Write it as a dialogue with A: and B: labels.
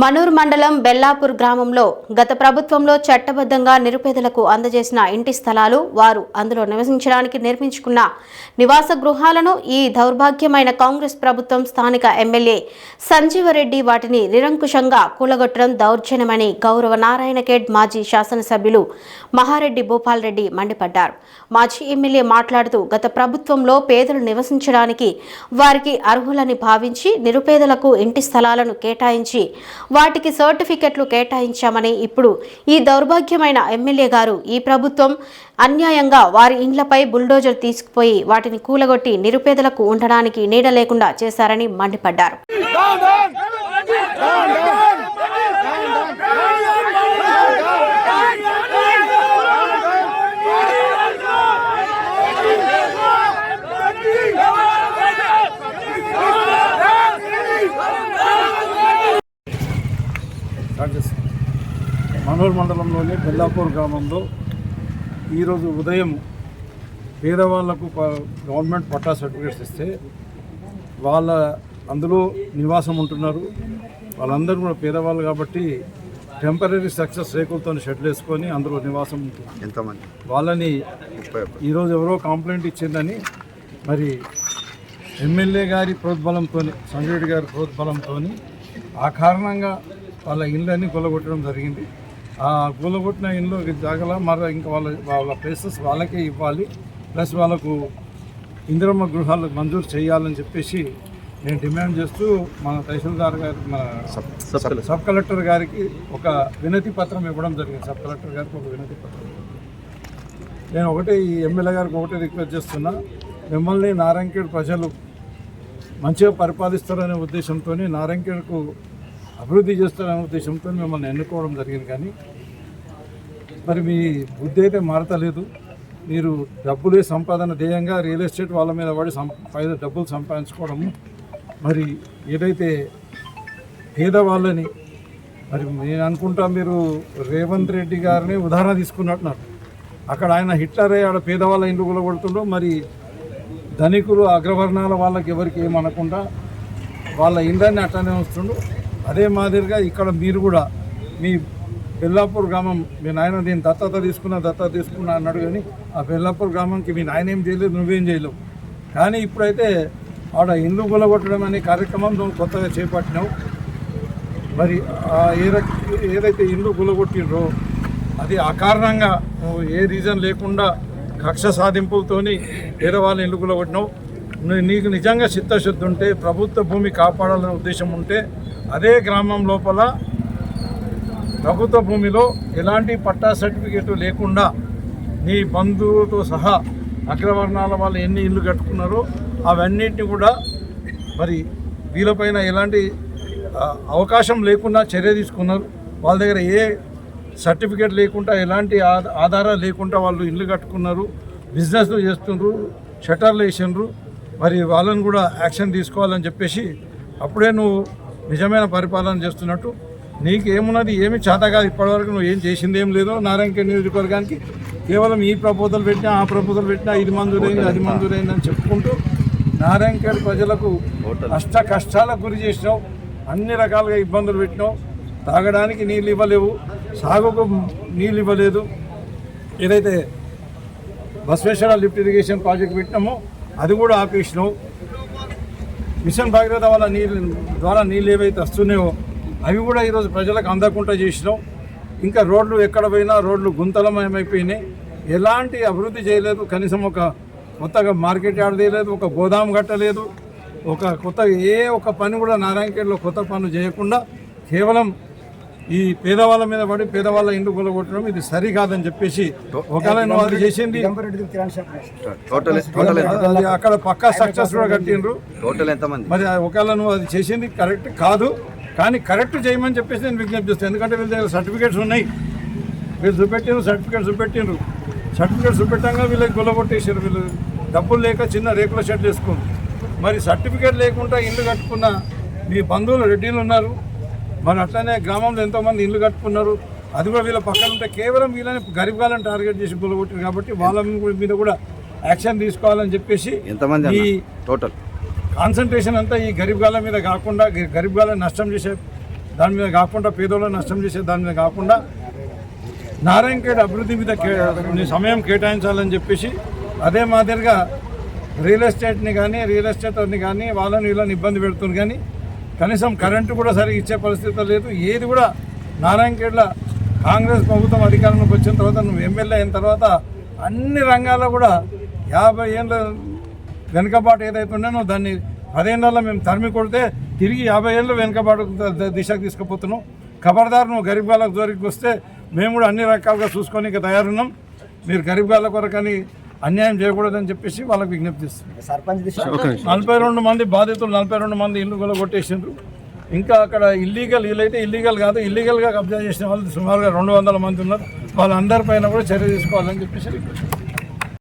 A: మనూర్ మండలం బెల్లాపూర్ గ్రామంలో గత ప్రభుత్వంలో చట్టబద్ధంగా నిరుపేదలకు అందజేసిన ఇంటి స్థలాలు వారు అందులో నివసించడానికి నిర్మించుకున్న నివాస గృహాలను ఈ దౌర్భాగ్యమైన కాంగ్రెస్ ప్రభుత్వం స్థానిక ఎమ్మెల్యే సంజీవరెడ్డి వాటిని నిరంకుశంగా కూలగొట్టడం దౌర్జన్యమని గౌరవ నారాయణఖేడ్ మాజీ శాసనసభ్యులు మహారెడ్డి భూపాల్ రెడ్డి మండిపడ్డారు. మాజీ ఎమ్మెల్యే మాట్లాడుతూ గత ప్రభుత్వంలో పేదలు నివసించడానికి వారికి అర్హులని భావించి నిరుపేదలకు ఇంటి స్థలాలను కేటాయించి వాటికి సర్టిఫికెట్లు కేటాయించామని ఇప్పుడు ఈ దౌర్భాగ్యమైన ఎమ్మెల్యే గారు ఈ ప్రభుత్వం అన్యాయంగా వారి ఇండ్లపై బుల్డోజర్ తీసుకుపోయి వాటిని కూలగొట్టి నిరుపేదలకు ఉండడానికి నీడ లేకుండా చేశారని మండిపడ్డారు.
B: మనూర్ మండలంలోని బెల్లాపూర్ గ్రామంలో ఈరోజు ఉదయం పేదవాళ్లకు గవర్నమెంట్ పట్టా సర్టిఫికేట్స్ ఇస్తే అందులో నివాసం ఉంటున్నారు. వాళ్ళందరూ కూడా పేదవాళ్ళు కాబట్టి టెంపరీ స్ట్రక్చర్స్ రేకులతో షెడ్లు వేసుకొని అందులో నివాసం ఉంటుంది.
C: ఎంతమంది
B: వాళ్ళని ఈరోజు ఎవరో కంప్లైంట్ ఇచ్చిందని మరి ఎమ్మెల్యే గారి ప్రోద్బలంతో సంజయ్ రెడ్డి గారి ప్రోద్బలంతో ఆ కారణంగా వాళ్ళ ఇళ్ళని కూలగొట్టడం జరిగింది. ఆ కూలగొట్టిన ఇల్లు జాగల మరి ఇంకా వాళ్ళ ప్లేసెస్ వాళ్ళకే ఇవ్వాలి, ప్లస్ వాళ్ళకు ఇందిరమ్మ గృహాలు మంజూరు చేయాలని చెప్పేసి నేను డిమాండ్ చేస్తూ మన తహసీల్దార్ గారి మన సబ్ కలెక్టర్ గారికి ఒక వినతి పత్రం ఇవ్వడం జరిగింది. సబ్ కలెక్టర్ గారికి ఒక వినతి పత్రం. నేను ఈ ఎమ్మెల్యే గారికి ఒకటే రిక్వెస్ట్ చేస్తున్నా, మిమ్మల్ని నారాయణఖేడ్ ప్రజలు మంచిగా పరిపాలిస్తారనే ఉద్దేశంతో నారాయణఖేడ్కు అభివృద్ధి చేస్తారనే ఉద్దేశంతో మిమ్మల్ని ఎన్నుకోవడం జరిగింది. కానీ మరి మీ బుద్ధి అయితే మారతలేదు. మీరు డబ్బులే సంపాదన ధ్యేయంగా రియల్ ఎస్టేట్ వాళ్ళ మీద పడి డబ్బులు సంపాదించుకోవడము, మరి ఏదైతే పేదవాళ్ళని మరి నేను అనుకుంటా మీరు రేవంత్ రెడ్డి గారిని ఉదాహరణ తీసుకున్నట్టున్నారు. అక్కడ ఆయన హిట్లరే ఆడ పేదవాళ్ళ ఇండ్లు కూలగొడుతుండో, మరి ధనికులు అగ్రవర్ణాల వాళ్ళకి ఎవరికి ఏమనకుండా వాళ్ళ ఇండ్లన్నీ అట్లనే వస్తుండో, అదే మాదిరిగా ఇక్కడ మీరు కూడా మీ బెల్లాపూర్ గ్రామం మీ నాయన దీన్ని దత్తత తీసుకున్నా అన్నాడు. కానీ ఆ బెల్లాపూర్ గ్రామంకి మీ నాయన ఏం చేయలేదు, నువ్వేం చేయలేవు. కానీ ఇప్పుడైతే ఆడ ఇల్లు కూలగొట్టడం అనే కార్యక్రమం నువ్వు కొత్తగా చేపట్టినావు. మరి ఏదైతే ఇల్లు కూలగొట్టినరో అది అకారణంగా నువ్వు ఏ రీజన్ లేకుండా కక్ష సాధింపులతోని పేదవాళ్ళ ఇల్లు కూలగొట్టినావు. నీకు నిజంగా చిత్తశుద్ధి ఉంటే, ప్రభుత్వ భూమి కాపాడాలనే ఉద్దేశం ఉంటే అదే గ్రామం లోపల ప్రభుత్వ భూమిలో ఎలాంటి పట్టా సర్టిఫికేట్ లేకుండా నీ బంధువులతో సహా అగ్రవర్ణాల వాళ్ళు ఎన్ని ఇల్లు కట్టుకున్నారో అవన్నిటిని కూడా మరి వీళ్ళపైన ఎలాంటి అవకాశం లేకుండా చర్య తీసుకున్నారు. వాళ్ళ దగ్గర ఏ సర్టిఫికేట్ లేకుండా ఎలాంటి ఆధారాలు లేకుండా వాళ్ళు ఇల్లు కట్టుకున్నారు, బిజినెస్లు చేస్తున్నారు, షట్టర్లు వేసినారు. మరి వాళ్ళని కూడా యాక్షన్ తీసుకోవాలని చెప్పేసి అప్పుడే నువ్వు నిజమైన పరిపాలన చేస్తున్నట్టు. నీకు ఏమున్నది, ఏమి చేత కాదు. ఇప్పటివరకు నువ్వు ఏం చేసింది ఏం లేదు. నారాయణఖేడ్ నియోజకవర్గానికి కేవలం ఈ ప్రపోజల్ పెట్టినా, ఆ ప్రపోజల్ పెట్టినా, ఇది మంజూరైంది, అది మంజూరైంది అని చెప్పుకుంటూ నారాయణఖేడ్ ప్రజలకు అష్ట కష్టాలకు గురి చేసినావు. అన్ని రకాలుగా ఇబ్బందులు పెట్టినావు. తాగడానికి నీళ్ళు ఇవ్వలేవు, సాగుకు నీళ్ళు ఇవ్వలేదు. ఏదైతే బసవేశ్వర లిఫ్ట్ ఇరిగేషన్ ప్రాజెక్ట్ పెట్టినామో అది కూడా ఆపేసినావు. మిషన్ భాగీరథ వాళ్ళ ద్వారా నీళ్ళు ఏవైతే వస్తున్నాయో అవి కూడా ఈరోజు ప్రజలకు అందకుండా చేసినాం. ఇంకా రోడ్లు ఎక్కడ పోయినా రోడ్లు గుంతలమయమైపోయినాయి. ఎలాంటి అభివృద్ధి చేయలేదు. కనీసం ఒక కొత్తగా మార్కెట్ యార్డ్ చేయలేదు, ఒక గోదాం కట్టలేదు, ఒక పని కూడా నారాయణఖేడ్లో కొత్త పనులు చేయకుండా కేవలం ఈ పేదవాళ్ళ మీద పడి పేదవాళ్ళ ఇండ్లు కూలగొట్టడం ఇది సరికాదని చెప్పేసి ఒకవేళ నువ్వు అది చేసింది అక్కడ పక్కా స్ట్రక్చర్స్ కూడా కట్టిండ్రు. మరి ఒకవేళ నువ్వు అది చేసింది కరెక్ట్ కాదు. కానీ కరెక్ట్ చేయమని చెప్పేసి నేను విజ్ఞప్తి చేస్తాను. ఎందుకంటే వీళ్ళ దగ్గర సర్టిఫికేట్స్ ఉన్నాయి, వీళ్ళు సర్టిఫికేట్స్ చూపెట్టంగా వీళ్ళకి కూలగొట్టేసారు. వీళ్ళు డబ్బులు లేక చిన్న రేకుల షెడ్ వేసుకుంది. మరి సర్టిఫికేట్ లేకుండా ఇల్లు కట్టుకున్న మీ బంధువులు రెడ్డిలు ఉన్నారు. మరి అట్లనే గ్రామంలో ఎంతోమంది ఇల్లు కట్టుకున్నారు. అది కూడా వీళ్ళ పక్కన ఉంటే కేవలం వీళ్ళని గరీబ్ గాలను టార్గెట్ చేసి కూలగొట్టారు. కాబట్టి వాళ్ళ మీద కూడా యాక్షన్ తీసుకోవాలని చెప్పేసి ఈ టోటల్ కాన్సన్ట్రేషన్ అంతా ఈ గరీబ్ గాల మీద కాకుండా గరీబ్ గాలను నష్టం చేసే దాని మీద కాకుండా పేదోళ్ళని నష్టం చేసే దాని మీద కాకుండా నారాయణఖేడ్ అభివృద్ధి మీద సమయం కేటాయించాలని చెప్పేసి అదే మాదిరిగా రియల్ ఎస్టేట్ని కానీ వాళ్ళని వీళ్ళని ఇబ్బంది పెడుతుంది కానీ కనీసం కరెంటు కూడా సరిగ్గా ఇచ్చే పరిస్థితి లేదు. ఏది కూడా నారాయణఖేడ్లో కాంగ్రెస్ ప్రభుత్వం అధికారంలోకి వచ్చిన తర్వాత నువ్వు ఎమ్మెల్యే అయిన తర్వాత అన్ని రంగాల్లో కూడా 50 ఏళ్ళ వెనుకబాటు ఏదైతే ఉన్నానో దాన్ని 10 ఏళ్ళలో మేము తరిమి కొడితే తిరిగి 50 ఏళ్ళు వెనుకబాటు దిశకు తీసుకుపోతున్నాం. ఖబర్దార్ నువ్వు గరీబ్ వాళ్ళకి జోరికి వస్తే మేము కూడా అన్ని రకాలుగా చూసుకొని ఇక తయారున్నాం. మీరు గరీబ్ వాళ్ళ కొరకని అన్యాయం చేయకూడదని చెప్పేసి వాళ్ళకి విజ్ఞప్తి ఇస్తున్నాం. 42 మంది బాధితులు 42 మంది ఇల్లు కూడా కొట్టేసిండ్రు. ఇంకా అక్కడ వీళ్ళైతే ఇల్లీగల్ కాదు, ఇల్లీగల్గా కబ్జా చేసిన వాళ్ళు సుమారుగా 200 మంది ఉన్నారు. వాళ్ళందరిపైన కూడా చర్య తీసుకోవాలని చెప్పేసి